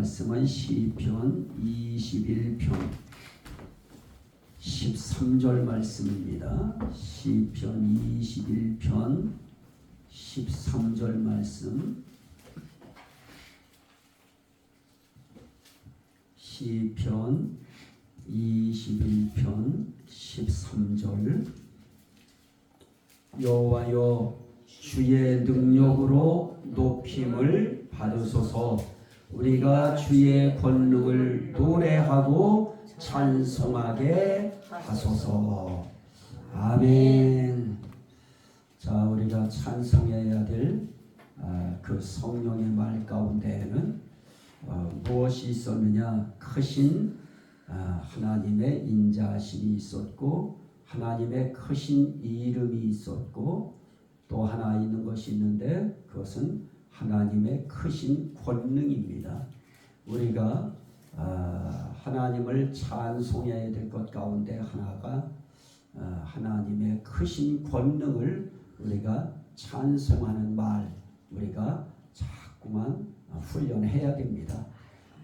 말씀은 시편 21편 13절 말씀입니다. 시편 21편 13절 말씀. 시편 21편 13절. 여호와여 주의 능력으로 높임을 받으소서. 우리가 주의 권능을 노래하고 찬송하게 하소서. 아멘. 자, 우리가 찬송해야 될 그 성령의 말 가운데에는 무엇이 있었느냐? 크신 하나님의 인자하심이 있었고, 하나님의 크신 이름이 있었고, 또 하나 있는 것이 있는데 그것은 하나님의 크신 권능입니다. 우리가 하나님을 찬송해야 될 것 가운데 하나가 하나님의 크신 권능을 우리가 찬송하는 말, 우리가 자꾸만 훈련해야 됩니다.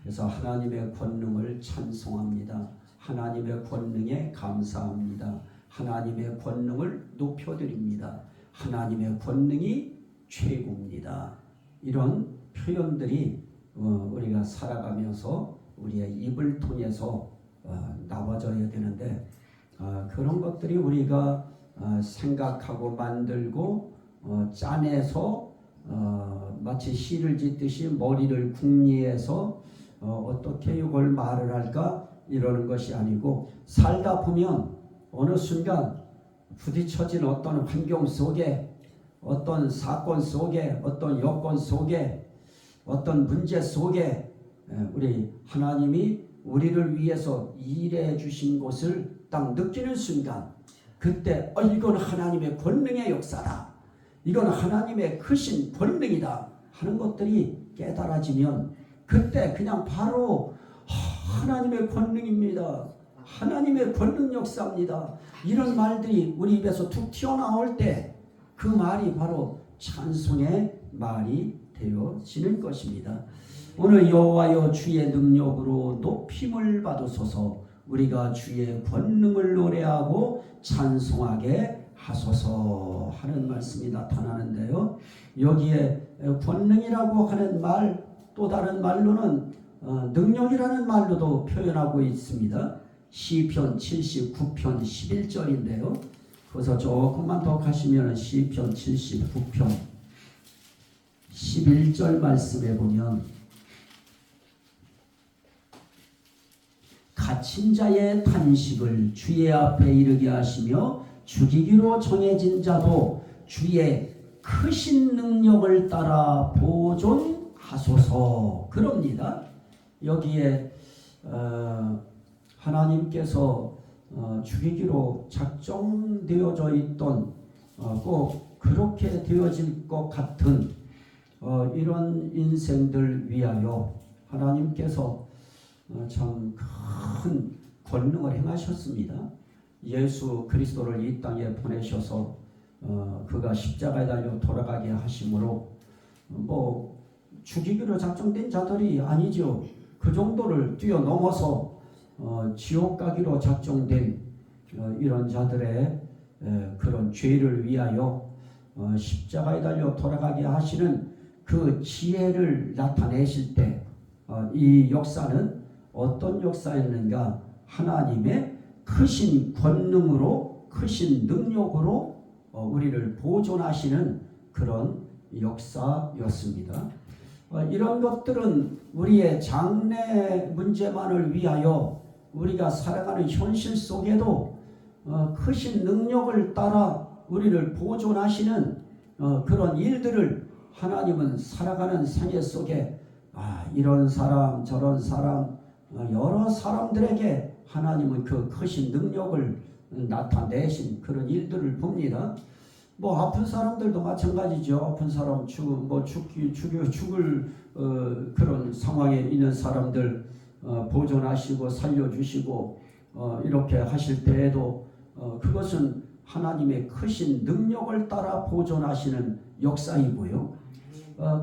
그래서 하나님의 권능을 찬송합니다. 하나님의 권능에 감사합니다. 하나님의 권능을 높여드립니다. 하나님의 권능이 최고입니다. 이런 표현들이 우리가 살아가면서 우리의 입을 통해서 나와져야 되는데, 그런 것들이 우리가 생각하고 만들고 짜내서 마치 시를 짓듯이 머리를 궁리해서 어떻게 이걸 말을 할까 이러는 것이 아니고, 살다 보면 어느 순간 부딪혀진 어떤 환경 속에, 어떤 사건 속에, 어떤 여건 속에, 어떤 문제 속에 우리 하나님이 우리를 위해서 일해 주신 것을 딱 느끼는 순간, 그때 이건 하나님의 권능의 역사다, 이건 하나님의 크신 권능이다 하는 것들이 깨달아지면, 그때 그냥 바로 하나님의 권능입니다, 하나님의 권능 역사입니다, 이런 말들이 우리 입에서 툭 튀어나올 때 그 말이 바로 찬송의 말이 되어지는 것입니다. 오늘 여호와여 주의 능력으로 높임을 받으소서. 우리가 주의 권능을 노래하고 찬송하게 하소서 하는 말씀이 나타나는데요. 여기에 권능이라고 하는 말, 또 다른 말로는 능력이라는 말로도 표현하고 있습니다. 시편 79편 11절인데요. 그래서 조금만 더 가시면 시편 79편 11절 말씀에 보면, 갇힌 자의 탄식을 주의 앞에 이르게 하시며 죽이기로 정해진 자도 주의 크신 능력을 따라 보존하소서. 그럽니다. 여기에 하나님께서 죽이기로 작정되어져 있던, 꼭 그렇게 되어질 것 같은 이런 인생들 위하여 하나님께서 참 큰 권능을 행하셨습니다. 예수 그리스도를 이 땅에 보내셔서 그가 십자가에 달려 돌아가게 하심으로 죽이기로 작정된 자들이 아니죠. 그 정도를 뛰어넘어서 지옥 가기로 작정된 이런 자들의 그런 죄를 위하여 십자가에 달려 돌아가게 하시는 그 지혜를 나타내실 때, 이 역사는 어떤 역사였는가? 하나님의 크신 권능으로, 크신 능력으로 우리를 보존하시는 그런 역사였습니다. 이런 것들은 우리의 장래 문제만을 위하여 우리가 살아가는 현실 속에도 크신 능력을 따라 우리를 보존하시는 그런 일들을 하나님은 살아가는 생애 속에 이런 사람 저런 사람 여러 사람들에게 하나님은 그 크신 능력을 나타내신 그런 일들을 봅니다. 아픈 사람들도 마찬가지죠. 아픈 사람 죽을 그런 상황에 있는 사람들 보존하시고 살려주시고 이렇게 하실 때에도 그것은 하나님의 크신 능력을 따라 보존하시는 역사이고요.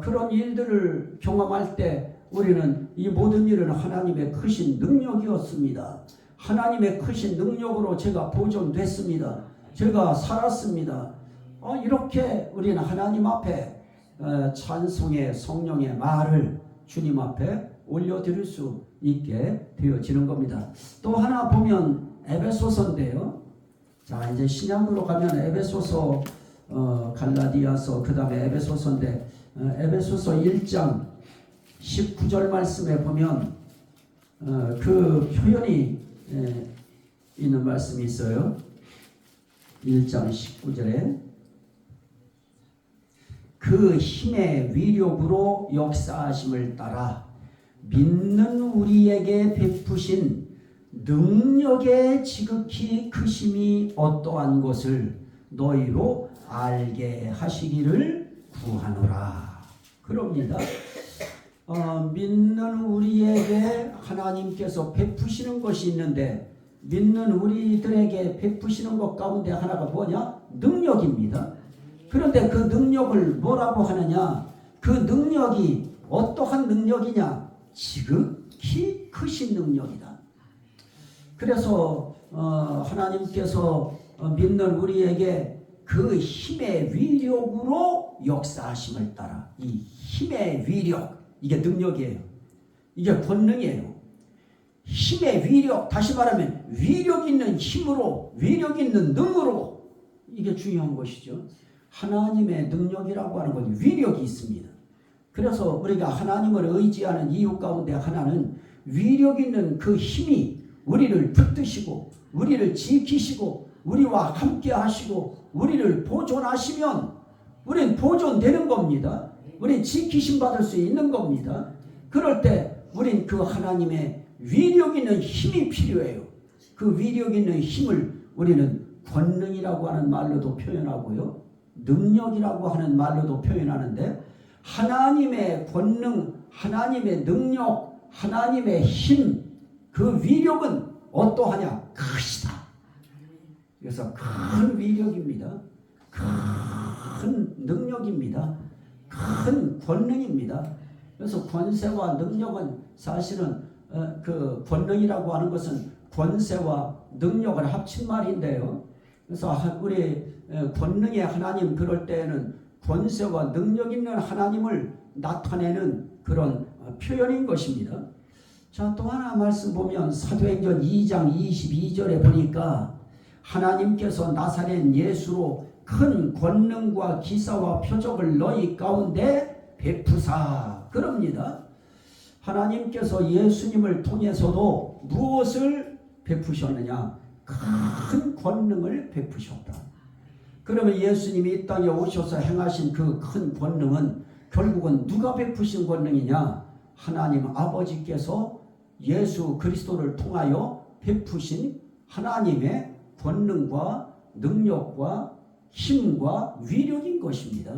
그런 일들을 경험할 때 우리는 이 모든 일은 하나님의 크신 능력이었습니다. 하나님의 크신 능력으로 제가 보존됐습니다. 제가 살았습니다. 이렇게 우리는 하나님 앞에 찬송의 성령의 말을 주님 앞에 올려드릴 수 있게 되어지는 겁니다. 또 하나 보면 에베소서인데요. 자, 이제 신약으로 가면 에베소서, 갈라디아서, 그 다음에 에베소서인데, 에베소서 1장 19절 말씀에 보면 그 표현이 있는 말씀이 있어요. 1장 19절에 그 힘의 위력으로 역사하심을 따라 믿는 우리에게 베푸신 능력의 지극히 크심이 어떠한 것을 너희로 알게 하시기를 구하노라. 그럽니다. 믿는 우리에게 하나님께서 베푸시는 것이 있는데, 믿는 우리들에게 베푸시는 것 가운데 하나가 뭐냐? 능력입니다. 그런데 그 능력을 뭐라고 하느냐? 그 능력이 어떠한 능력이냐? 지극히 크신 능력이다. 그래서 하나님께서 믿는 우리에게 그 힘의 위력으로 역사하심을 따라, 이 힘의 위력, 이게 능력이에요. 이게 권능이에요. 힘의 위력, 다시 말하면 위력 있는 힘으로, 위력 있는 능으로, 이게 중요한 것이죠. 하나님의 능력이라고 하는 건 위력이 있습니다. 그래서 우리가 하나님을 의지하는 이유 가운데 하나는 위력 있는 그 힘이 우리를 붙드시고 우리를 지키시고 우리와 함께 하시고 우리를 보존하시면 우리는 보존되는 겁니다. 우리는 지키심 받을 수 있는 겁니다. 그럴 때 우리는 그 하나님의 위력 있는 힘이 필요해요. 그 위력 있는 힘을 우리는 권능이라고 하는 말로도 표현하고요, 능력이라고 하는 말로도 표현하는데, 하나님의 권능, 하나님의 능력, 하나님의 힘, 그 위력은 어떠하냐? 크시다. 그래서 큰 위력입니다. 큰 능력입니다. 큰 권능입니다. 그래서 권세와 능력은 사실은 그 권능이라고 하는 것은 권세와 능력을 합친 말인데요. 그래서 우리 권능의 하나님, 그럴 때에는 권세와 능력 있는 하나님을 나타내는 그런 표현인 것입니다. 자, 또 하나 말씀 보면 사도행전 2장 22절에 보니까 하나님께서 나사렛 예수로 큰 권능과 기사와 표적을 너희 가운데 베푸사, 그럽니다. 하나님께서 예수님을 통해서도 무엇을 베푸셨느냐? 큰 권능을 베푸셨다. 그러면 예수님이 이 땅에 오셔서 행하신 그 큰 권능은 결국은 누가 베푸신 권능이냐? 하나님 아버지께서 예수 그리스도를 통하여 베푸신 하나님의 권능과 능력과 힘과 위력인 것입니다.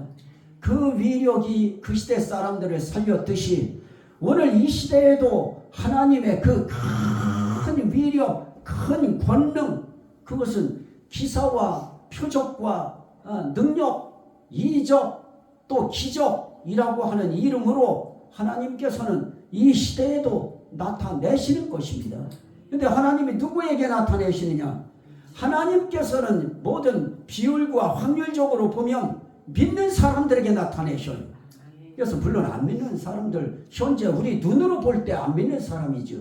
그 위력이 그 시대 사람들을 살렸듯이 오늘 이 시대에도 하나님의 그 큰 위력, 큰 권능, 그것은 기사와 표적과 능력, 이적, 또 기적이라고 하는 이름으로 하나님께서는 이 시대에도 나타내시는 것입니다. 그런데 하나님이 누구에게 나타내시느냐? 하나님께서는 모든 비율과 확률적으로 보면 믿는 사람들에게 나타내셔요. 그래서 물론 안 믿는 사람들, 현재 우리 눈으로 볼 때 안 믿는 사람이죠.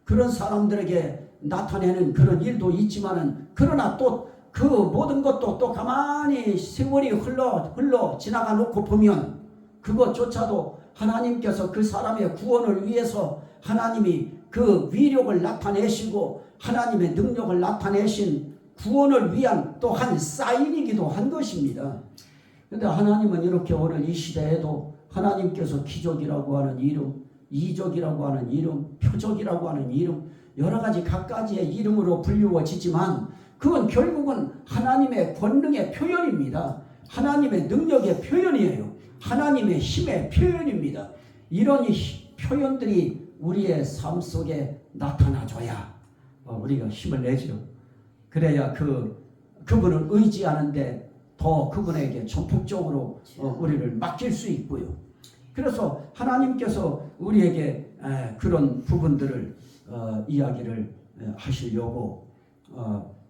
그런 사람들에게 나타내는 그런 일도 있지만은, 그러나 또 그 모든 것도 또 가만히 세월이 흘러 지나가 놓고 보면 그것조차도 하나님께서 그 사람의 구원을 위해서 하나님이 그 위력을 나타내시고 하나님의 능력을 나타내신 구원을 위한 또 한 사인이기도 한 것입니다. 그런데 하나님은 이렇게 오늘 이 시대에도 하나님께서 기적이라고 하는 이름, 이적이라고 하는 이름, 표적이라고 하는 이름, 여러 가지 각가지의 이름으로 불리워지지만 그건 결국은 하나님의 권능의 표현입니다. 하나님의 능력의 표현이에요. 하나님의 힘의 표현입니다. 이런 표현들이 우리의 삶 속에 나타나줘야 우리가 힘을 내죠. 그래야 그분을 의지하는데 더 그분에게 전폭적으로 우리를 맡길 수 있고요. 그래서 하나님께서 우리에게 그런 부분들을 이야기를 하시려고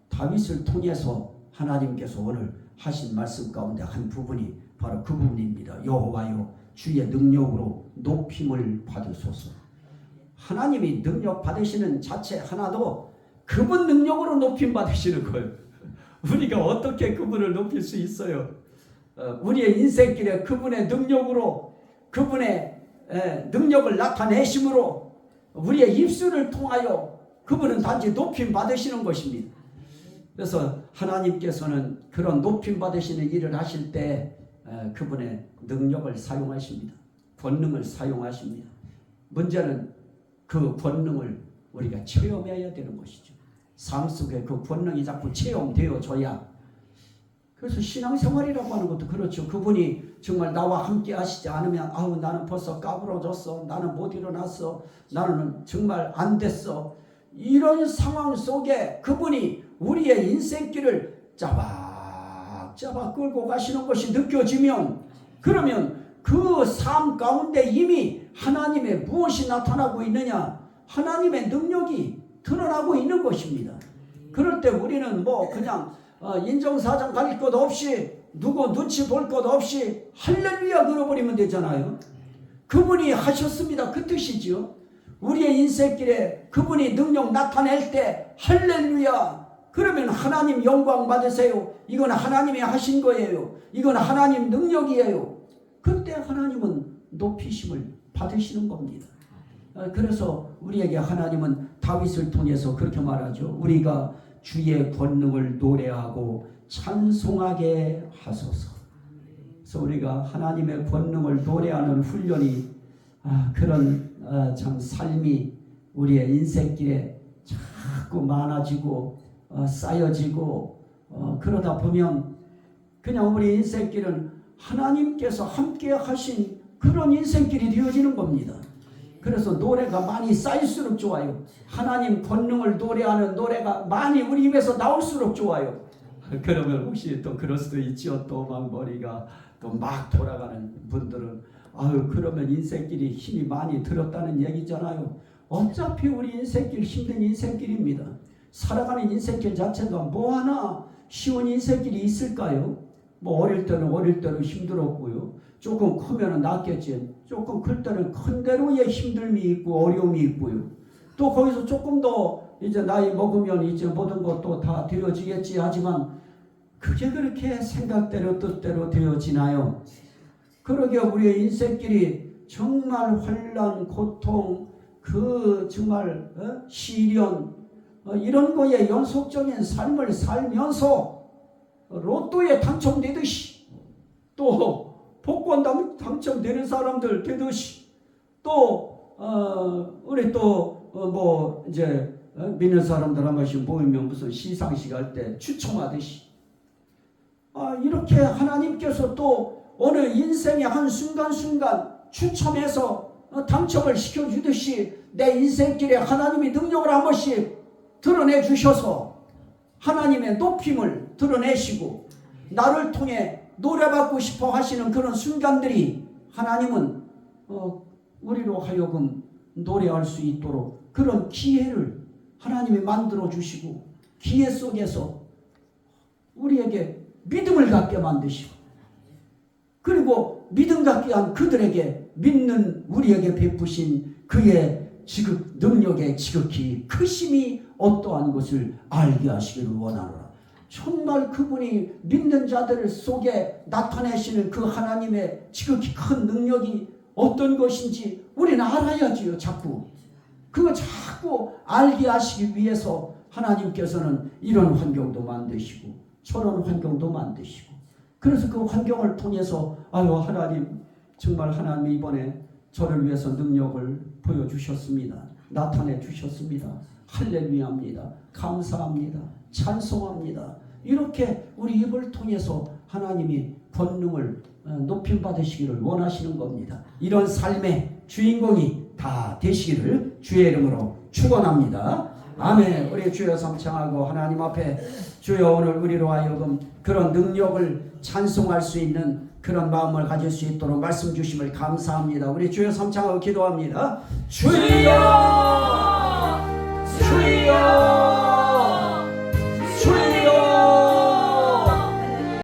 다윗을 통해서 하나님께서 오늘 하신 말씀 가운데 한 부분이 바로 그 부분입니다. 여호와여 주의 능력으로 높임을 받으소서. 하나님이 능력 받으시는 자체 하나도 그분 능력으로 높임 받으시는 거예요. 우리가 어떻게 그분을 높일 수 있어요? 우리의 인생길에 그분의 능력으로, 그분의 능력을 나타내심으로 우리의 입술을 통하여 그분은 단지 높임 받으시는 것입니다. 그래서 하나님께서는 그런 높임 받으시는 일을 하실 때 그분의 능력을 사용하십니다. 권능을 사용하십니다. 문제는 그 권능을 우리가 체험해야 되는 것이죠. 삶 속에 그 권능이 자꾸 체험되어져야. 그래서 신앙생활이라고 하는 것도 그렇죠. 그분이 정말 나와 함께 하시지 않으면 아우 나는 벌써 까부러졌어, 나는 못 일어났어, 나는 정말 안 됐어, 이런 상황 속에 그분이 우리의 인생길을 짜박짜박 끌고 가시는 것이 느껴지면, 그러면 그 삶 가운데 이미 하나님의 무엇이 나타나고 있느냐, 하나님의 능력이 드러나고 있는 것입니다. 그럴 때 우리는 뭐 그냥 인정사정 가릴 것 없이, 누구 눈치 볼 것 없이 할렐루야 그러버리면 되잖아요. 그분이 하셨습니다, 그 뜻이죠. 우리의 인생길에 그분이 능력 나타낼 때 할렐루야 그러면 하나님 영광 받으세요. 이건 하나님이 하신 거예요. 이건 하나님 능력이에요. 그때 하나님은 높이심을 받으시는 겁니다. 그래서 우리에게 하나님은 다윗을 통해서 그렇게 말하죠. 우리가 주의 권능을 노래하고 찬송하게 하소서. 그래서 우리가 하나님의 권능을 노래하는 훈련이 그런 참 삶이 우리의 인생길에 자꾸 많아지고 쌓여지고 그러다 보면 그냥 우리 인생길은 하나님께서 함께 하신 그런 인생길이 되어지는 겁니다. 그래서 노래가 많이 쌓일수록 좋아요. 하나님 권능을 노래하는 노래가 많이 우리 입에서 나올수록 좋아요. 그러면 혹시 또 그럴 수도 있죠. 또 막 머리가 또 막 돌아가는 분들은 그러면 인생길이 힘이 많이 들었다는 얘기잖아요. 어차피 우리 인생길 힘든 인생길입니다. 살아가는 인생길 자체가 뭐 하나 쉬운 인생길이 있을까요? 뭐 어릴 때는 힘들었고요. 조금 크면은 낫겠지. 조금 클 때는 큰 대로의 힘듦이 있고 어려움이 있고요. 또 거기서 조금 더 이제 나이 먹으면 이제 모든 것도 다 되어지겠지 하지만 그게 그렇게 생각대로 뜻대로 되어지나요? 그러게 우리의 인생길이 정말 환난, 고통, 그 정말 시련 이런 거에 연속적인 삶을 살면서 로또에 당첨되듯이 또 복권 당첨되는 사람들 되듯이 또 우리 또 뭐 이제 믿는 사람들 한 번씩 모이면 무슨 시상식 할 때 추첨하듯이 이렇게 하나님께서 또 어느 인생의 한 순간순간 추첨해서 당첨을 시켜주듯이 내 인생길에 하나님이 능력을 한 번씩 드러내 주셔서 하나님의 높임을 드러내시고 나를 통해 노래받고 싶어 하시는 그런 순간들이 하나님은 우리로 하여금 노래할 수 있도록 그런 기회를 하나님이 만들어 주시고 기회 속에서 우리에게 믿음을 갖게 만드시고 그리고 믿음 갖게 한 그들에게 믿는 우리에게 베푸신 그의 능력의 지극히 크심이 어떠한 것을 알게 하시기를 원하노라. 정말 그분이 믿는 자들 속에 나타내시는 그 하나님의 지극히 큰 능력이 어떤 것인지 우리는 알아야지요. 자꾸 그거 자꾸 알게 하시기 위해서 하나님께서는 이런 환경도 만드시고 저런 환경도 만드시고 그래서 그 환경을 통해서 하나님 정말 하나님 이번에 저를 위해서 능력을 보여주셨습니다. 나타내 주셨습니다. 할렐루야합니다. 감사합니다. 찬송합니다. 이렇게 우리 입을 통해서 하나님이 권능을 높임 받으시기를 원하시는 겁니다. 이런 삶의 주인공이 다 되시기를 주의 이름으로 축원합니다. 아멘. 우리 주여 삼창하고 하나님 앞에 주여 오늘 우리로 하여금 그런 능력을 찬송할 수 있는 그런 마음을 가질 수 있도록 말씀 주심을 감사합니다. 우리 주여 삼창하고 기도합니다. 주여